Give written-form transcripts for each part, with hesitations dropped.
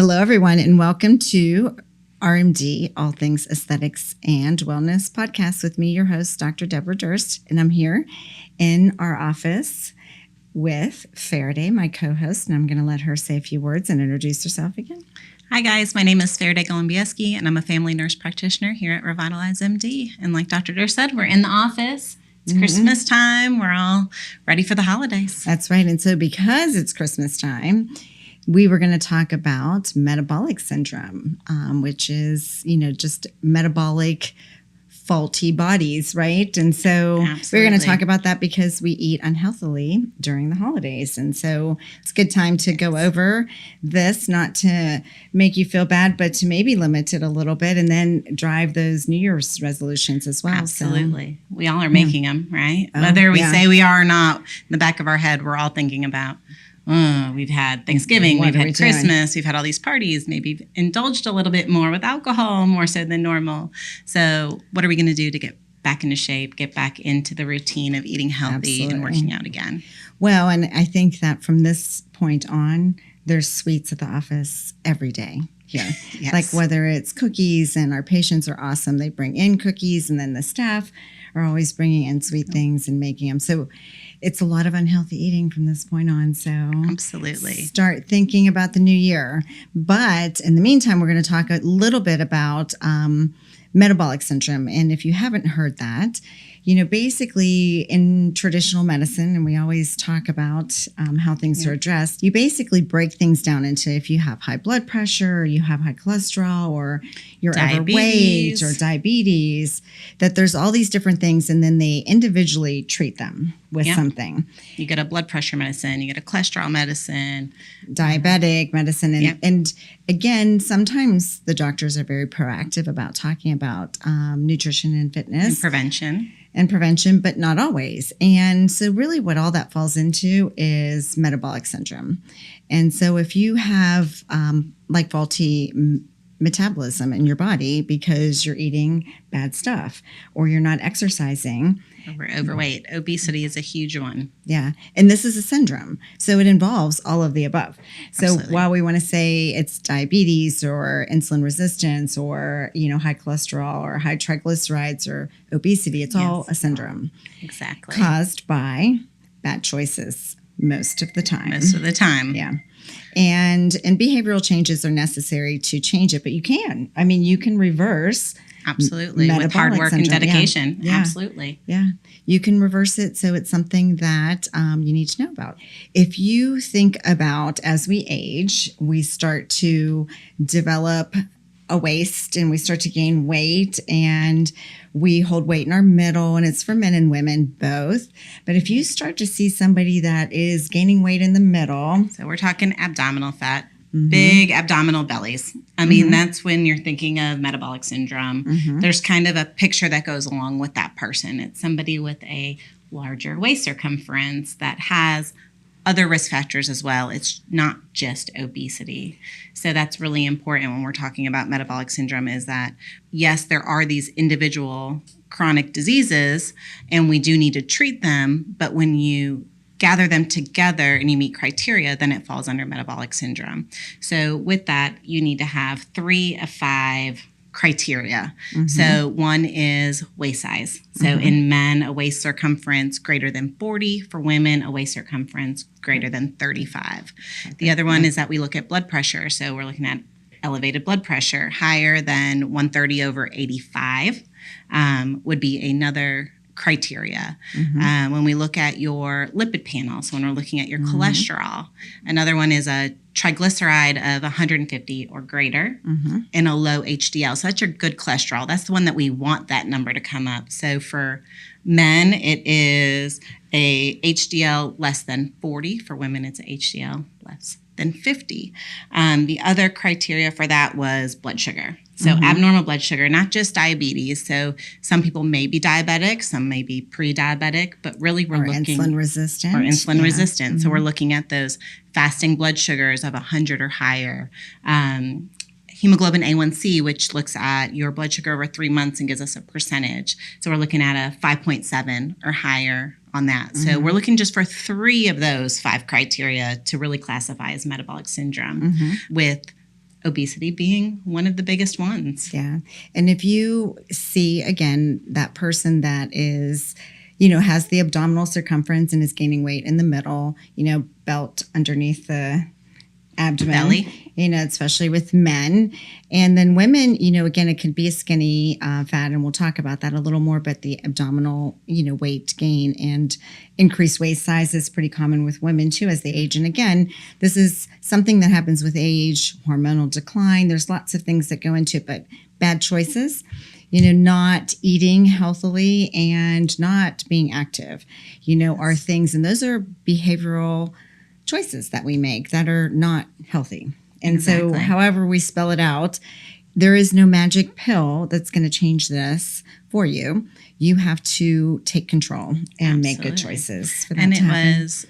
Hello, everyone, and welcome to RMD, All Things Aesthetics and Wellness podcast with me, your host, Dr. Debra Durst, and I'm here in our office with Faraday, my co-host, and I'm going to let her say a few words and introduce herself again. Hi, guys. My name is Faraday Goli, and I'm a family nurse practitioner here at Revitalize MD. And like Dr. Durst said, we're in the office. It's Christmas time. We're all ready for the holidays. That's right. And so because it's Christmas time, we were going to talk about metabolic syndrome, which is, just metabolic faulty bodies, right? And so we're going to talk about that because we eat unhealthily during the holidays. And so it's a good time to go over this, not to make you feel bad, but to maybe limit it a little bit and then drive those New Year's resolutions as well. Absolutely. So, we all are making them, right? Whether we say we are or not, in the back of our head, we're all thinking about, we've had Thanksgiving, we've had Christmas, we've had all these parties, maybe indulged a little bit more with alcohol, more so than normal. So what are we going to do to get back into shape, get back into the routine of eating healthy and working out again? Well, and I think that from this point on, there's sweets at the office every day here. Yes. Like whether it's cookies, and our patients are awesome. They bring in cookies, and then the staff are always bringing in sweet things and making them. So it's a lot of unhealthy eating from this point on. So absolutely start thinking about the new year. But in the meantime, we're going to talk a little bit about metabolic syndrome. And if you haven't heard that, basically in traditional medicine, and we always talk about how things are addressed, you basically break things down into if you have high blood pressure, or you have high cholesterol, or you're overweight, or diabetes, that there's all these different things, and then they individually treat them with something. You get a blood pressure medicine, you get a cholesterol medicine, diabetic medicine. And again, sometimes the doctors are very proactive about talking about nutrition and fitness. And prevention, but not always. And so really what all that falls into is metabolic syndrome. And so if you have faulty metabolism in your body because you're eating bad stuff or you're not exercising. Or we're overweight. Obesity is a huge one. Yeah. And this is a syndrome. So it involves all of the above. So Absolutely. While we want to say it's diabetes or insulin resistance or, high cholesterol or high triglycerides or obesity, it's all a syndrome. Exactly. Caused by bad choices most of the time. Yeah. And behavioral changes are necessary to change it, but you can. You can reverse. Absolutely. With hard work and dedication. Yeah. Absolutely. Yeah. You can reverse it. So it's something that you need to know about. If you think about as we age, we start to develop a waist and we start to gain weight and we hold weight in our middle, and it's for men and women both. But if you start to see somebody that is gaining weight in the middle. So we're talking abdominal fat, big abdominal bellies. That's when you're thinking of metabolic syndrome. There's kind of a picture that goes along with that person. It's somebody with a larger waist circumference that has other risk factors as well. It's not just obesity. So that's really important when we're talking about metabolic syndrome is that, yes, there are these individual chronic diseases and we do need to treat them, but when you gather them together and you meet criteria, then it falls under metabolic syndrome. So with that, you need to have 3 of 5 criteria. So one is waist size. So in men, a waist circumference greater than 40. For women, a waist circumference greater than 35. The other one is that we look at blood pressure. So we're looking at elevated blood pressure. Higher than 130 over 85 would be another criteria. When we look at your lipid panel, so when we're looking at your cholesterol, another one is a triglyceride of 150 or greater and a low HDL. So that's your good cholesterol. That's the one that we want that number to come up. So for men, it is a HDL less than 40. For women, it's a HDL less than 50. The other criteria for that was blood sugar. So abnormal blood sugar, not just diabetes. So some people may be diabetic, some may be pre-diabetic, but really we're looking insulin resistant. Or insulin resistant. So we're looking at those fasting blood sugars of 100 or higher. Hemoglobin A1C, which looks at your blood sugar over 3 months and gives us a percentage. So we're looking at a 5.7 or higher on that. So we're looking just for 3 of those 5 criteria to really classify as metabolic syndrome with obesity being one of the biggest ones. Yeah. And if you see, again, that person that is, has the abdominal circumference and is gaining weight in the middle, belt underneath the abdomen, belly, especially with men. And then women, again, it could be a skinny fat, and we'll talk about that a little more, but the abdominal, weight gain and increased waist size is pretty common with women too as they age. And again, this is something that happens with age, hormonal decline. There's lots of things that go into it, but bad choices, not eating healthily and not being active, are things, and those are behavioral choices that we make that are not healthy. And Exactly. so however we spell it out, there is no magic pill that's going to change this for you. You have to take control and make good choices for that and to happen. was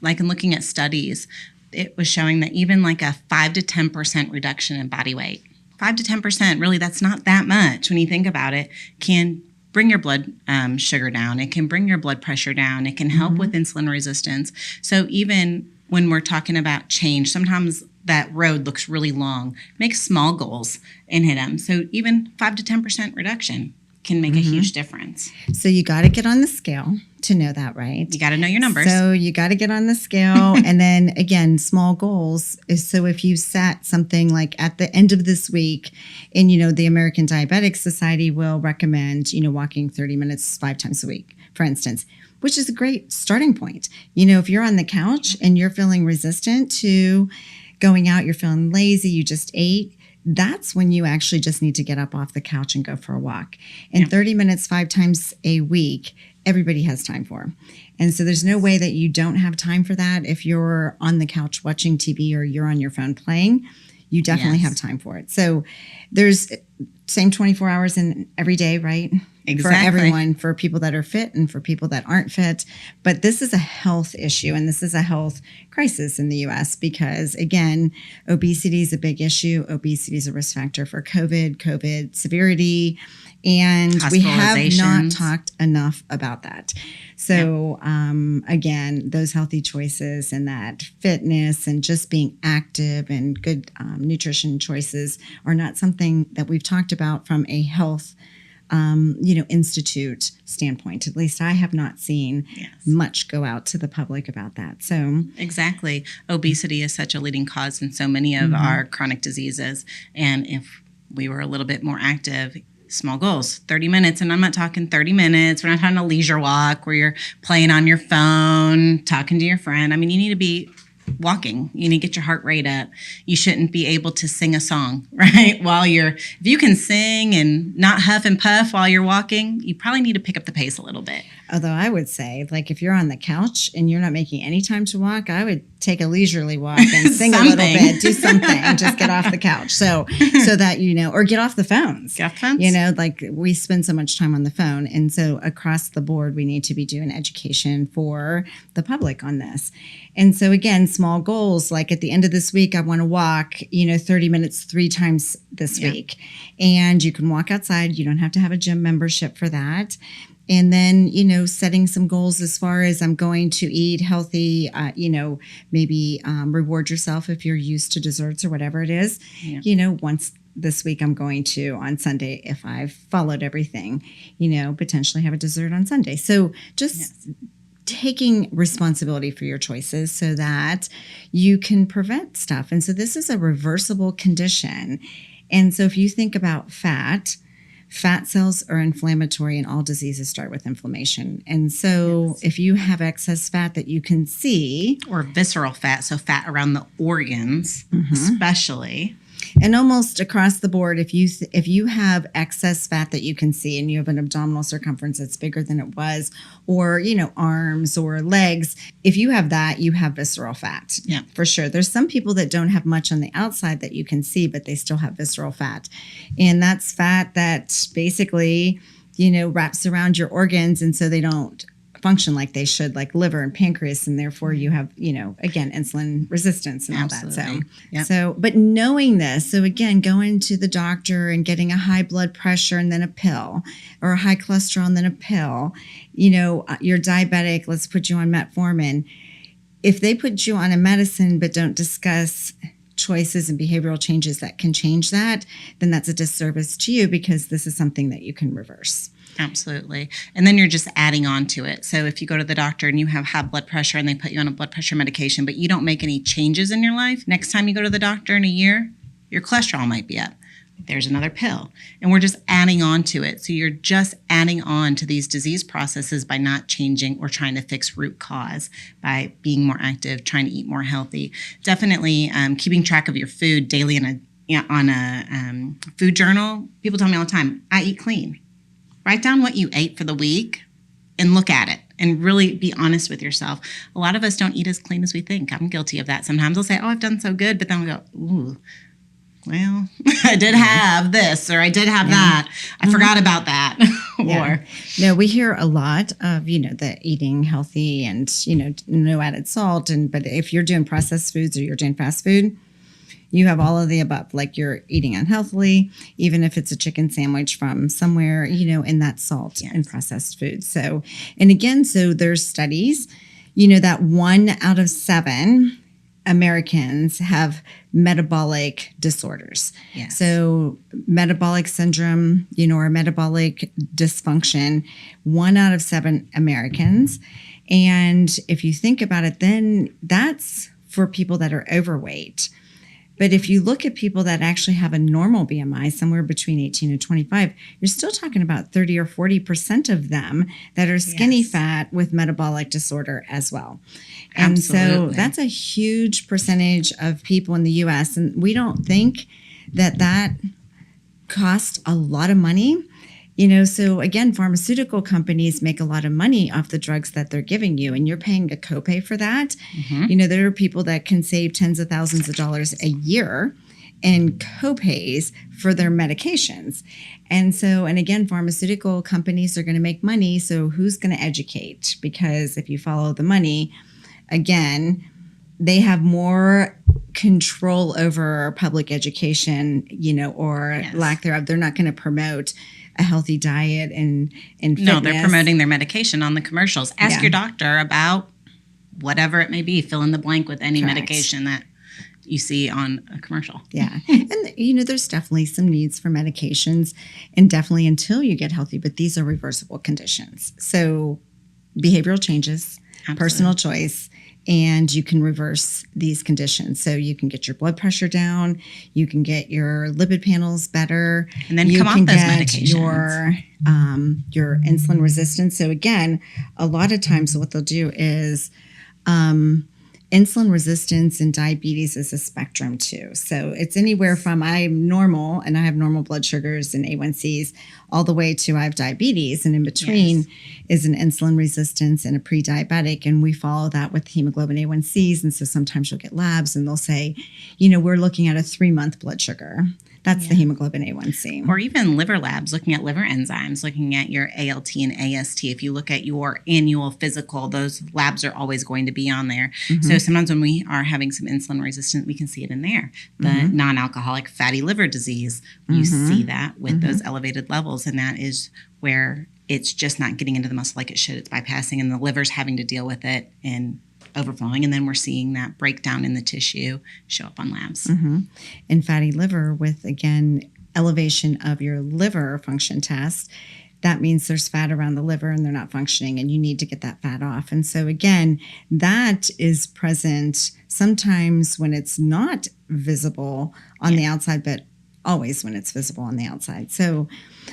like in looking at studies, it was showing that even like a 5 to 10% reduction in body weight, 5 to 10%, really, that's not that much when you think about it, can bring your blood sugar down. It can bring your blood pressure down. It can help with insulin resistance. So even when we're talking about change, sometimes that road looks really long. Make small goals and hit them. So even 5 to 10% reduction can make a huge difference. So you got to get on the scale to know that, right? You got to know your numbers. So you got to get on the scale. And then again, small goals is, so if you set something like at the end of this week, and the American Diabetic Society will recommend, walking 30 minutes 5 times a week, for instance, which is a great starting point. If you're on the couch and you're feeling resistant to going out, you're feeling lazy, you just ate, that's when you actually just need to get up off the couch and go for a walk. And 30 minutes 5 times a week, everybody has time for. And so there's no way that you don't have time for that. If you're on the couch watching TV or you're on your phone playing, you definitely have time for it. So there's same 24 hours in every day, right? Exactly. For everyone, for people that are fit and for people that aren't fit. But this is a health issue, and this is a health crisis in the U.S. because, again, obesity is a big issue. Obesity is a risk factor for COVID severity, and we have not talked enough about that. So, again, those healthy choices and that fitness and just being active and good nutrition choices are not something that we've talked about from a health institute standpoint. At least I have not seen much go out to the public about that. So exactly. Obesity is such a leading cause in so many of our chronic diseases. And if we were a little bit more active, small goals, 30 minutes. And I'm not talking 30 minutes. We're not talking a leisure walk where you're playing on your phone, talking to your friend. I mean, you need to be walking. You need to get your heart rate up. You shouldn't be able to sing a song, right? If you can sing and not huff and puff while you're walking, you probably need to pick up the pace a little bit. Although I would say, like, if you're on the couch and you're not making any time to walk, I would take a leisurely walk and sing a little bit, do something, just get off the couch. So that, or get off the phones. Get off the phones? Like we spend so much time on the phone. And so across the board, we need to be doing education for the public on this. And so again, small goals, like at the end of this week, I want to walk, 30 minutes 3 times this week. And you can walk outside. You don't have to have a gym membership for that. And then, setting some goals as far as I'm going to eat healthy, maybe reward yourself if you're used to desserts or whatever it is. Once this week I'm going to, on Sunday, if I've followed everything, potentially have a dessert on Sunday. So just taking responsibility for your choices so that you can prevent stuff. And so this is a reversible condition. And so if you think about fat cells are inflammatory, and all diseases start with inflammation. And so if you have excess fat that you can see, or visceral fat, so fat around the organs, especially, and almost across the board, if you have excess fat that you can see and you have an abdominal circumference that's bigger than it was, or arms or legs, if you have that, you have visceral fat. Yeah, for sure. There's some people that don't have much on the outside that you can see, but they still have visceral fat, and that's fat that basically wraps around your organs, and so they don't function like they should, like liver and pancreas, and therefore you have, again, insulin resistance and all that. So, but knowing this, so again, going to the doctor and getting a high blood pressure and then a pill, or a high cholesterol and then a pill, you're diabetic, let's put you on metformin. If they put you on a medicine but don't discuss choices and behavioral changes that can change that, then that's a disservice to you, because this is something that you can reverse. Absolutely. And then you're just adding on to it. So if you go to the doctor and you have high blood pressure and they put you on a blood pressure medication, but you don't make any changes in your life, next time you go to the doctor in a year, your cholesterol might be up. There's another pill. And we're just adding on to it. So you're just adding on to these disease processes by not changing or trying to fix root cause, by being more active, trying to eat more healthy. Definitely keeping track of your food daily on a food journal. People tell me all the time, I eat clean. Write down what you ate for the week and look at it and really be honest with yourself. A lot of us don't eat as clean as we think. I'm guilty of that. Sometimes I'll say, oh, I've done so good, but then we'll go, ooh, well, I did have this, or I did have that. I forgot about that. Or no, we hear a lot of, the eating healthy and, no added salt. But if you're doing processed foods or you're doing fast food, you have all of the above, like you're eating unhealthily, even if it's a chicken sandwich from somewhere, in that salt and processed food. So, and again, so there's studies, that 1 out of 7 Americans have metabolic disorders. Yes. So metabolic syndrome, or metabolic dysfunction, 1 out of 7 Americans. And if you think about it, then that's for people that are overweight. But if you look at people that actually have a normal BMI, somewhere between 18 and 25, you're still talking about 30 or 40% of them that are skinny fat with metabolic disorder as well. And so that's a huge percentage of people in the U.S. And we don't think that costs a lot of money. So again, pharmaceutical companies make a lot of money off the drugs that they're giving you, and you're paying a copay for that. Mm-hmm. There are people that can save tens of thousands of dollars a year in copays for their medications. And again, pharmaceutical companies are going to make money. So who's going to educate? Because if you follow the money, again, they have more control over public education, or lack thereof. They're not going to promote a healthy diet and fitness. No, they're promoting their medication on the commercials. Ask your doctor about whatever it may be. Fill in the blank with any medication that you see on a commercial. Yeah. And, there's definitely some needs for medications, and definitely until you get healthy, but these are reversible conditions. So behavioral changes, personal choice, and you can reverse these conditions. So you can get your blood pressure down, you can get your lipid panels better, and then come off those medications. Your insulin resistance. So again, a lot of times what they'll do is insulin resistance and diabetes is a spectrum too. So it's anywhere from I'm normal and I have normal blood sugars and A1Cs all the way to I have diabetes. And in between is an insulin resistance and a pre-diabetic. And we follow that with hemoglobin A1Cs. And so sometimes you'll get labs and they'll say, we're looking at a 3-month blood sugar. That's the hemoglobin A1C. Or even liver labs, looking at liver enzymes, looking at your ALT and AST. If you look at your annual physical, those labs are always going to be on there. Mm-hmm. So sometimes when we are having some insulin resistance, we can see it in there. The non-alcoholic fatty liver disease, you see that with those elevated levels. And that is where it's just not getting into the muscle like it should. It's bypassing, and the liver's having to deal with it and overflowing, and then we're seeing that breakdown in the tissue show up on labs. And fatty liver with, again, elevation of your liver function test, that means there's fat around the liver and they're not functioning, and you need to get that fat off. And so again, that is present sometimes when it's not visible on the outside, but always when it's visible on the outside. So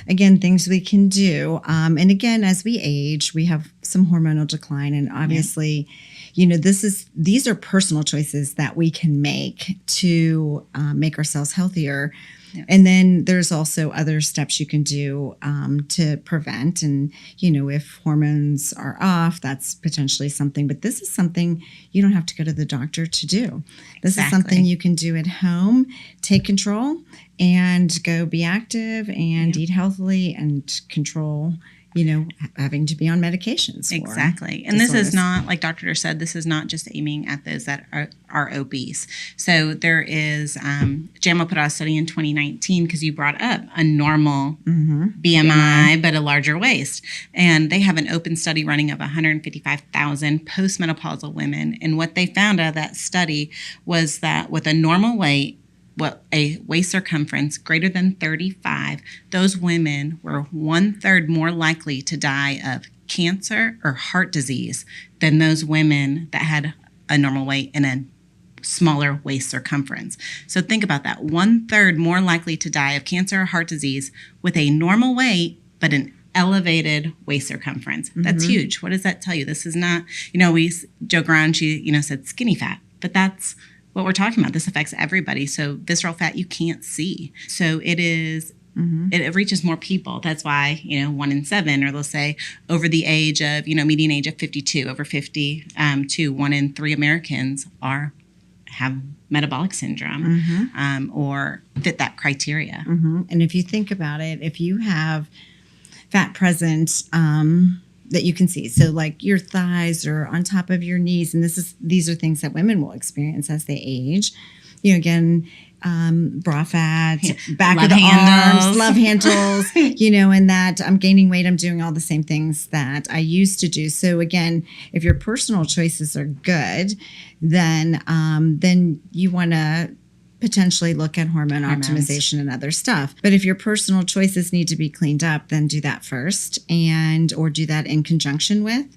again, things we can do. And again, as we age, we have some hormonal decline, and obviously, these are personal choices that we can make to make ourselves healthier. Yeah. And then there's also other steps you can do to prevent. And, if hormones are off, that's potentially something. But this is something you don't have to go to the doctor to do. This is something you can do at home, take control, and go be active and eat healthily and control, having to be on medications for. Exactly. And disorders. This is not, like Dr. Durst said, this is not just aiming at those that are obese. So there is, JAMA put out a study in 2019 because you brought up a normal BMI, but a larger waist. And they have an open study running of 155,000 postmenopausal women. And what they found out of that study was that with a normal weight, a waist circumference greater than 35, those women were 1/3 more likely to die of cancer or heart disease than those women that had a normal weight and a smaller waist circumference. So think about that. 1/3 more likely to die of cancer or heart disease with a normal weight, but an elevated waist circumference. That's huge. What does that tell you? This is not, we joke around, she, said skinny fat, but that's what we're talking about. This affects everybody. So visceral fat you can't see. So it is, it reaches more people. That's why, 1 in 7, or they'll say over the age of, median age of 52, over 50, 1 in 3 Americans have metabolic syndrome or fit that criteria. And if you think about it, if you have fat present that you can see, so like your thighs or on top of your knees, and these are things that women will experience as they age. Again, bra fat, back love of the handles. arms, love handles, and that I'm gaining weight. I'm doing all the same things that I used to do. So again, if your personal choices are good, then you want to potentially look at hormone optimization and other stuff. But if your personal choices need to be cleaned up, then do that first, or do that in conjunction with,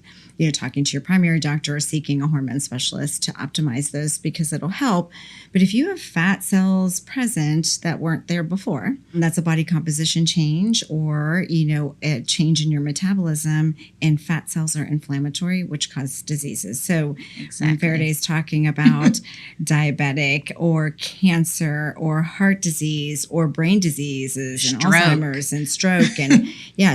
talking to your primary doctor or seeking a hormone specialist to optimize those, because it'll help. But if you have fat cells present that weren't there before, that's a body composition change or, a change in your metabolism, and fat cells are inflammatory, which cause diseases. So when Faraday's talking about diabetic or cancer or heart disease or brain diseases and Alzheimer's and stroke. And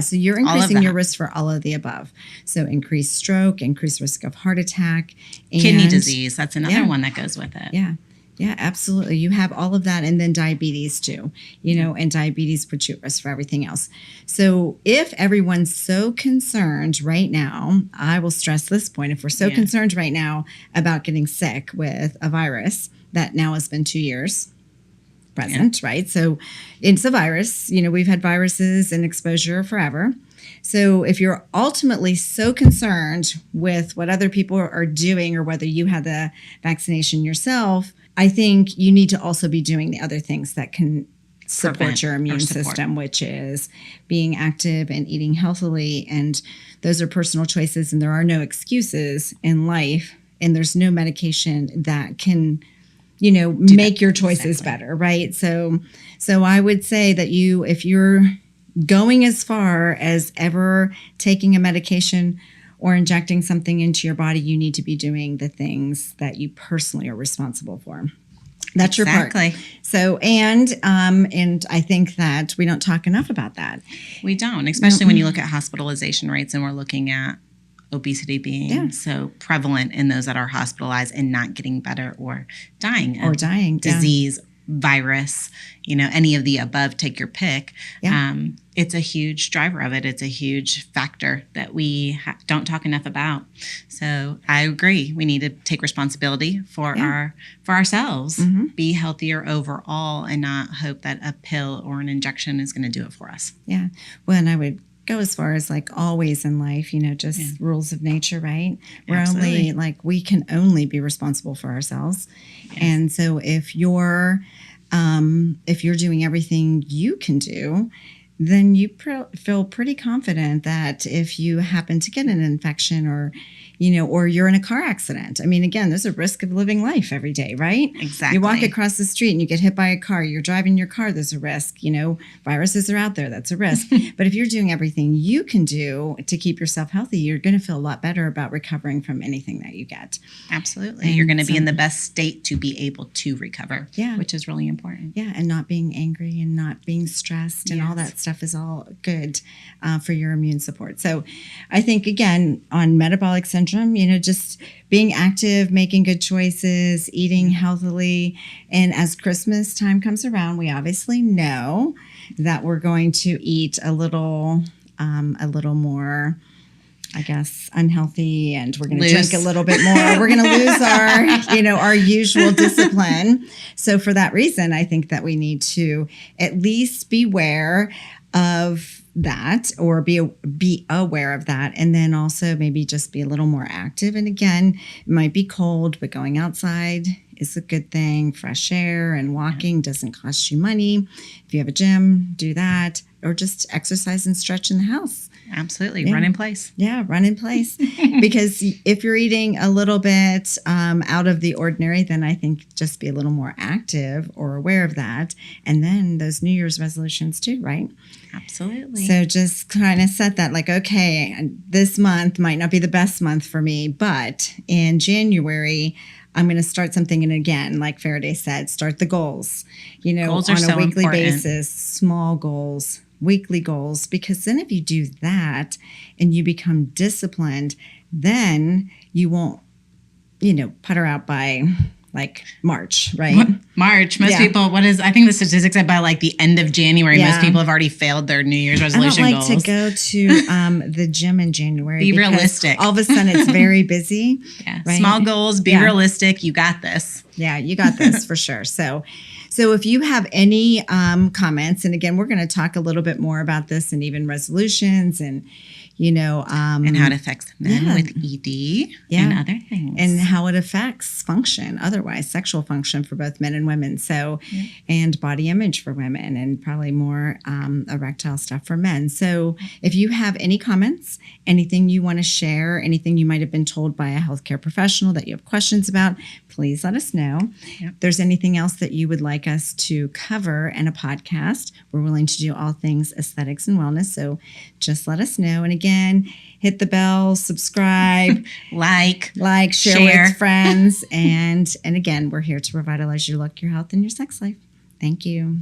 so you're increasing your risk for all of the above. So increased stroke, increased risk of heart attack. And kidney disease, that's another one that goes with it. Yeah, absolutely. You have all of that, and then diabetes too, and diabetes puts you at risk for everything else. So if everyone's so concerned right now, I will stress this point, if we're so concerned right now about getting sick with a virus that now has been 2 years present, right? So it's a virus, we've had viruses and exposure forever. So if you're ultimately so concerned with what other people are doing, or whether you had the vaccination yourself, I think you need to also be doing the other things that can support your immune system, which is being active and eating healthily. And those are personal choices, and there are no excuses in life, and there's no medication that can, make your choices better, right? So I would say that if you're going as far as ever taking a medication or injecting something into your body, you need to be doing the things that you personally are responsible for. That's your part. So, and I think that we don't talk enough about that. We don't, especially when you look at hospitalization rates, and we're looking at obesity being so prevalent in those that are hospitalized and not getting better or dying. Disease, virus, any of the above, take your pick. It's a huge driver of it. It's a huge factor that we don't talk enough about. So I agree. We need to take responsibility for ourselves, be healthier overall, and not hope that a pill or an injection is going to do it for us. Yeah. Well, and I would go as far as always in life, just rules of nature, right? We're only we can only be responsible for ourselves. And so if you're doing everything you can do, then you feel pretty confident that if you happen to get an infection or you're in a car accident. I mean, again, there's a risk of living life every day, right? Exactly. You walk across the street and you get hit by a car. You're driving your car. There's a risk. Viruses are out there. That's a risk. But if you're doing everything you can do to keep yourself healthy, you're going to feel a lot better about recovering from anything that you get. Absolutely. And you're going to be in the best state to be able to recover, which is really important. Yeah, and not being angry and not being stressed and all that stuff is all good for your immune support. So I think, again, on metabolic syndrome, just being active, making good choices, eating healthily. And as Christmas time comes around, we obviously know that we're going to eat a little a little more, I guess, unhealthy, and we're going to drink a little bit more. We're going to lose our usual discipline. So for that reason, I think that we need to at least beware of that, or be aware of that, and then also maybe just be a little more active. And again, it might be cold, but going outside is a good thing. Fresh air and walking doesn't cost you money. If you have a gym, do that, or just exercise and stretch in the house. Absolutely. Yeah. Run in place. Yeah, run in place. Because if you're eating a little bit out of the ordinary, then I think just be a little more active or aware of that. And then those New Year's resolutions too, right? Absolutely. So just kind of set that, like, okay, this month might not be the best month for me, but in January, I'm going to start something. And again, like Faraday said, start the goals, goals on are a so weekly important. basis, small goals, weekly goals, because then if you do that and you become disciplined, then you won't, putter out by like March, right? March. Most people, I think the statistics said by like the end of January, most people have already failed their New Year's resolution goals. I don't like to go to the gym in January. Be realistic. All of a sudden it's very busy. Yeah. Right? Small goals, be realistic. You got this. Yeah, you got this for sure. So if you have any comments, and again, we're going to talk a little bit more about this and even resolutions and, and how it affects men with ED and other things. And how it affects function, otherwise, sexual function for both men and women. So, and body image for women, and probably more erectile stuff for men. So if you have any comments, anything you want to share, anything you might have been told by a healthcare professional that you have questions about, please let us know. Yep. If there's anything else that you would like us to cover in a podcast, we're willing to do all things aesthetics and wellness. So just let us know. And again, hit the bell, subscribe, like, share with friends. And again, we're here to revitalize your look, your health, and your sex life. Thank you.